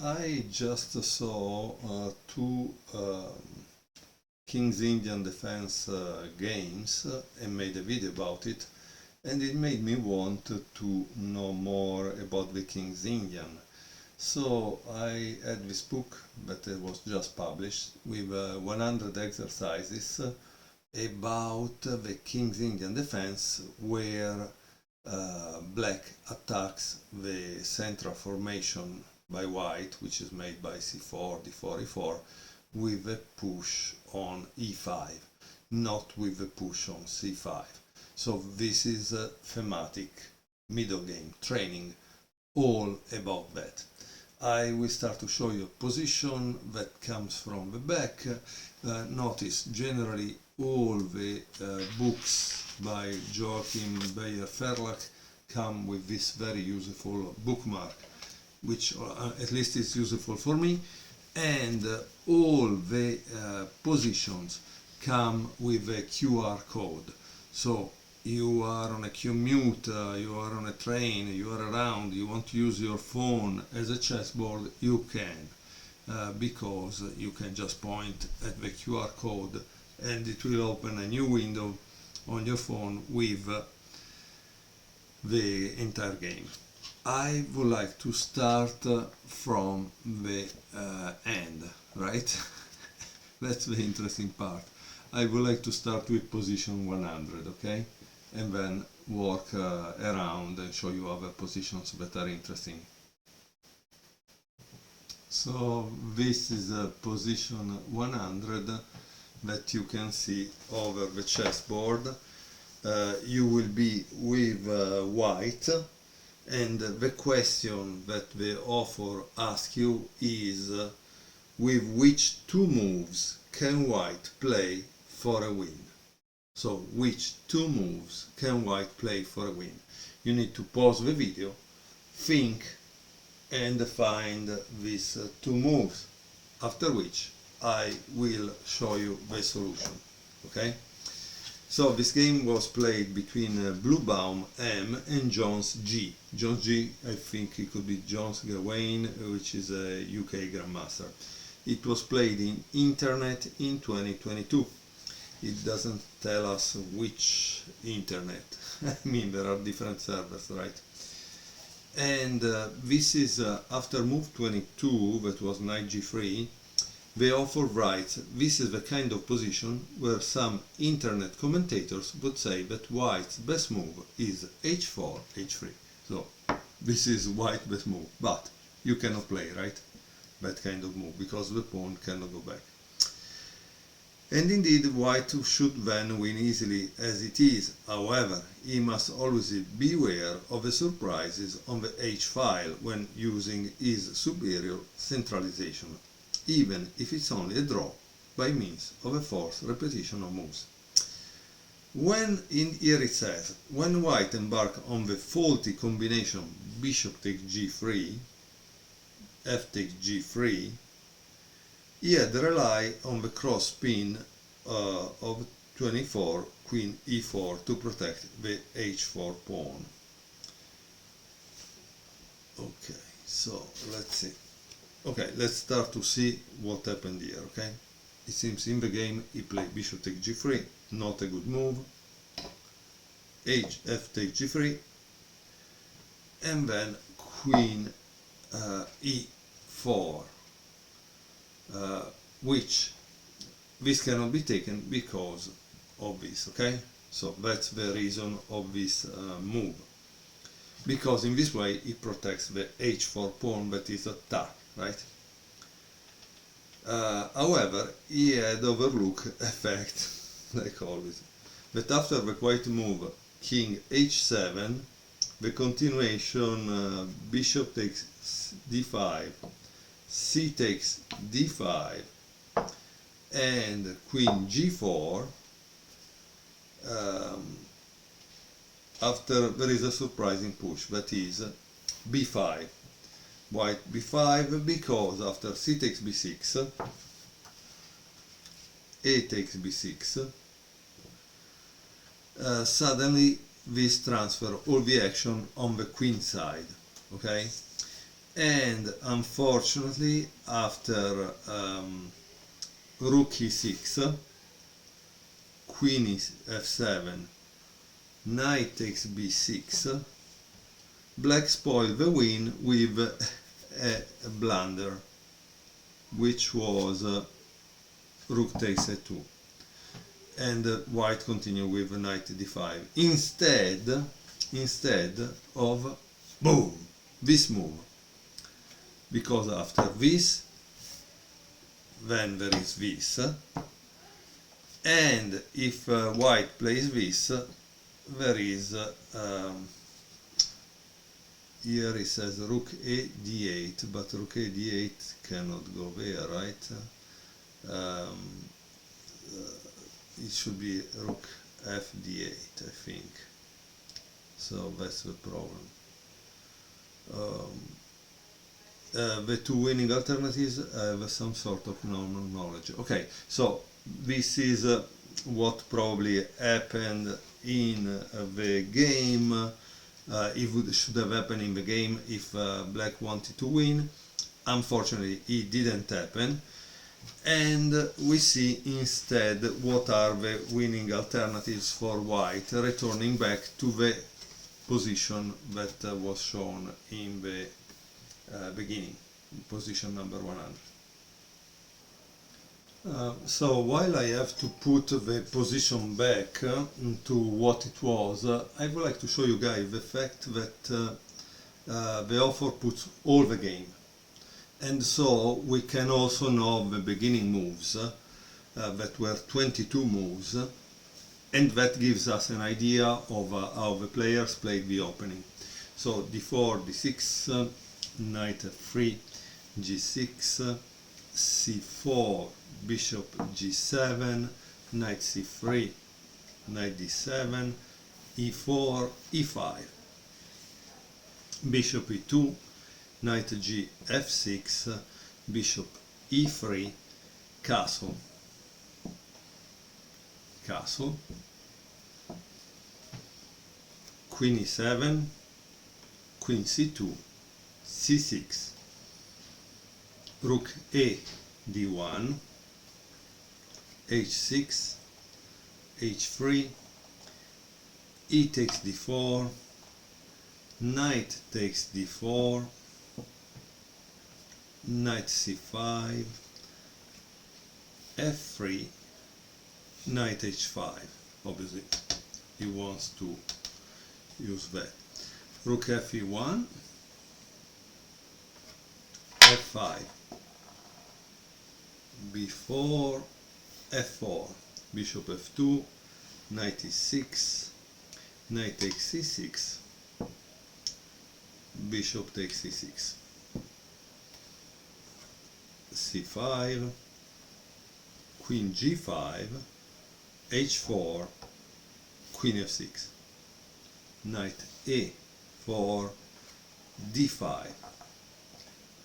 I just saw two King's Indian defense games and made a video about it, and it made me want to know more about the King's Indian. So I had this book that was just published with 100 exercises about the King's Indian defense, where black attacks the central formation by white, which is made by c4, d4, e4, with a push on e5, not with a push on c5. So this is a thematic middle game training all about that. I will start to show you a position that comes from the back. Notice generally all the books by Joachim Beyer-Verlag come with this very useful bookmark, which at least is useful for me, and all the positions come with a QR code. So you are on a commute, you are on a train, you are around, you want to use your phone as a chessboard, you can, because you can just point at the QR code and it will open a new window on your phone with the entire game. I would like to start from the end, right? That's the interesting part. I would like to start with position 100, okay? And then work around and show you other positions that are interesting. So this is position 100 that you can see over the chessboard. You will be with white, and the question that the author asks you is with which two moves can white play for a win? So which two moves can white play for a win? You need to pause the video, think, and find these two moves, after which I will show you the solution. Okay? So this game was played between Bluebaum M and Jones G. Jones G, I think it could be Jones Gawain, which is a UK Grandmaster. It was played in internet in 2022. It doesn't tell us which internet. I mean, there are different servers, right? And this is after move 22, that was knight g3. The author writes, this is the kind of position where some internet commentators would say that white's best move is h4, h3. So this is white's best move, but you cannot play, right? That kind of move, because the pawn cannot go back. And indeed, white should then win easily as it is. However, he must always beware of the surprises on the h-file when using his superior centralization, even if it's only a draw by means of a forced repetition of moves. Here it says, when white embark on the faulty combination bishop takes g3, f takes g3, he had rely on the cross pin of 24, queen e4 to protect the h4 pawn. Okay, so let's see. Okay, let's start to see what happened here, okay? It seems in the game he played bishop takes g3, not a good move. F takes g3, and then queen e4, which this cannot be taken because of this, okay? So that's the reason of this move. Because in this way it protects the h4 pawn that is attacked, right? However, he had overlooked effect, like always, that after the white move king h7, the continuation bishop takes d5, c takes d5, and queen g4, after there is a surprising push, that is b5. White b5, because after c takes b6, a takes b6, suddenly this transfer all the action on the queen side, okay? And unfortunately, after rook e6, queen is f7, knight takes b6, black spoiled the win with a blunder, which was rook takes a2, and white continued with knight d5 instead of boom, this move, because after this then there is this, and if white plays this, there is here it says rook a d8, but rook a d8 cannot go there, right? It should be rook f d8, I think. So that's the problem. The two winning alternatives have some sort of normal knowledge. Okay, so this is what probably happened in the game. It should have happened in the game if black wanted to win. Unfortunately, it didn't happen. And we see instead what are the winning alternatives for white, returning back to the position that was shown in the beginning, position number 100. So while I have to put the position back to what it was, I would like to show you guys the fact that the author puts all the game. And so we can also know the beginning moves, that were 22 moves, and that gives us an idea of how the players played the opening. So d4, d6, knight f3, g6, c4, bishop g7, knight c3, knight d7, e4, e5, bishop e2, knight g f6, bishop e3, castle, castle, queen e7, queen c2, c6, rook a d1, h6, h3, e takes d4, knight takes d4, knight c5, f3, knight h5. Obviously he wants to use that. Rook fe1, f5, b4, f4, bishop f2, knight e6, knight takes c6, bishop takes c6, c5, queen g5, h4, queen f6, knight a4, d5,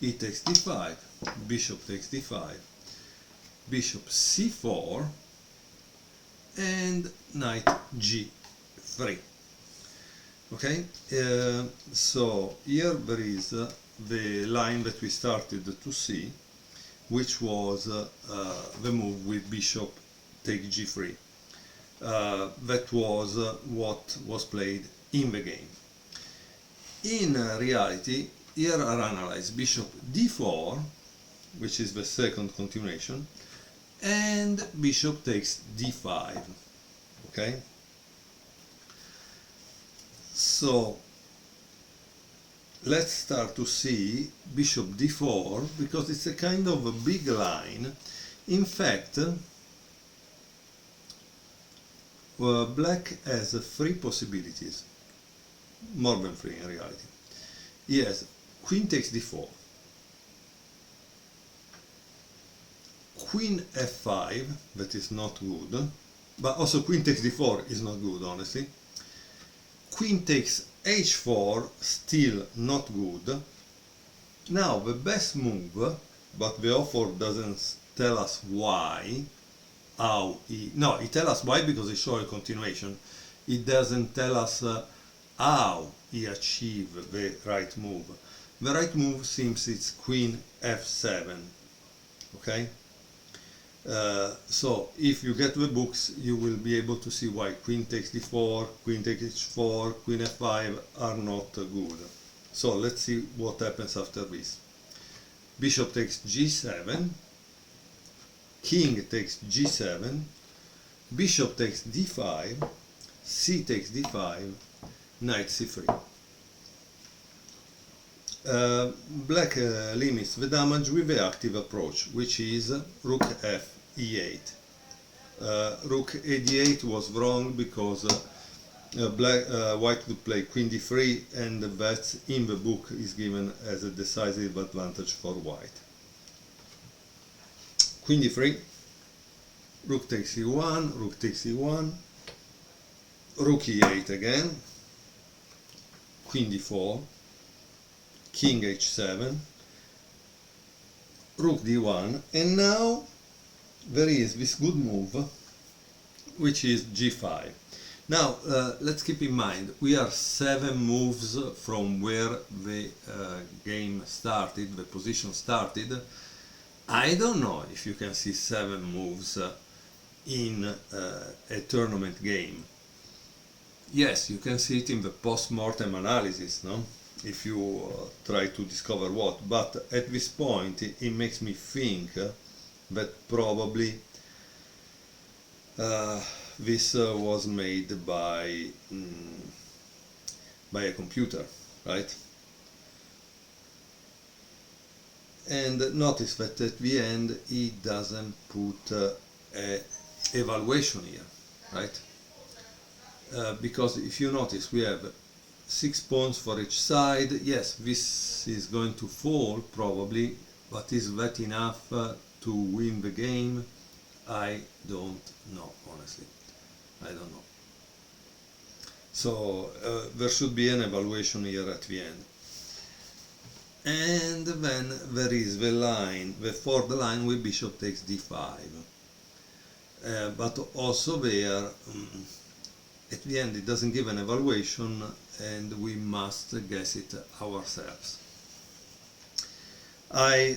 e takes d5, bishop takes d5, bishop c4, and knight g3. Okay, so here there is the line that we started to see, which was the move with bishop take g3. That was what was played in the game. In reality, here are analyzed bishop d4, which is the second continuation, and bishop takes d5. Okay, so let's start to see bishop d4, because it's a kind of a big line. In fact, black has three possibilities, more than three in reality. He has queen takes d4, queen f5, that is not good, but also queen takes d4 is not good, honestly. Queen takes h4, still not good. Now the best move, but the author doesn't tell us why, he tells us why because he shows a continuation. It doesn't tell us how he achieved the right move. The right move seems it's queen f7, okay? So if you get the books, you will be able to see why queen takes d4, queen takes h4, queen f5 are not good. So let's see what happens after this. Bishop takes g7, king takes g7, bishop takes d5, c takes d5, knight c3. Black limits the damage with the active approach, which is rook f e8. Rook a d8 was wrong because white could play queen d3, and that in the book is given as a decisive advantage for white. Queen d3, rook takes e1, rook takes e1, rook e8 again, queen d4, king h7, rook d1, and now there is this good move, which is g5. Now let's keep in mind, we are 7 moves from where the game started, the position started. I don't know if you can see 7 moves in a tournament game. Yes, you can see it in the post-mortem analysis, no? If you try to discover what, but at this point it makes me think that probably this was made by a computer, right? And notice that at the end he doesn't put a evaluation here, right? Because if you notice, we have 6 pawns for each side. Yes, this is going to fall probably, but is that enough to win the game? I don't know, honestly. I don't know. So there should be an evaluation here at the end. And then there is the line, the fourth line with bishop takes d5. But also there, at the end it doesn't give an evaluation, and we must guess it ourselves. I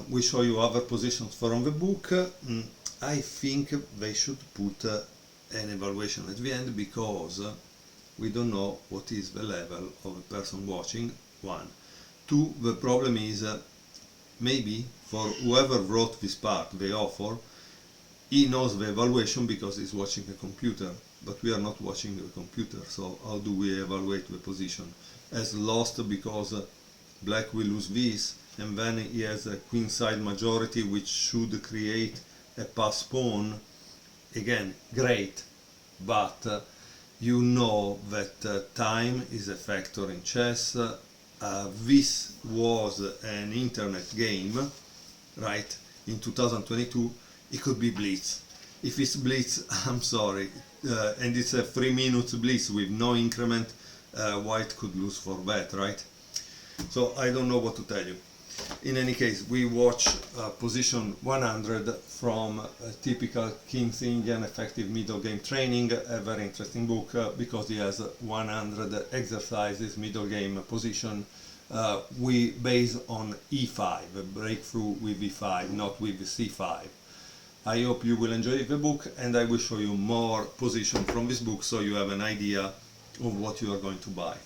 will show you other positions from the book. I think they should put an evaluation at the end, because we don't know what is the level of the person watching, 1. 2, the problem is maybe for whoever wrote this part, the author, he knows the evaluation because he's watching a computer, but we are not watching the computer, so how do we evaluate the position? As lost because black will lose this, and then he has a queenside majority which should create a pass pawn. Again, great, but you know that time is a factor in chess. This was an internet game, right? In 2022, it could be blitz. If it's blitz, I'm sorry, and it's a 3 minutes blitz with no increment, white could lose for that, right? So I don't know what to tell you. In any case, we watch position 100 from a typical King's Indian effective middle game training, a very interesting book because he has 100 exercises, middle game position. We base on e5, a breakthrough with e5, not with c5. I hope you will enjoy the book, and I will show you more position from this book so you have an idea of what you are going to buy.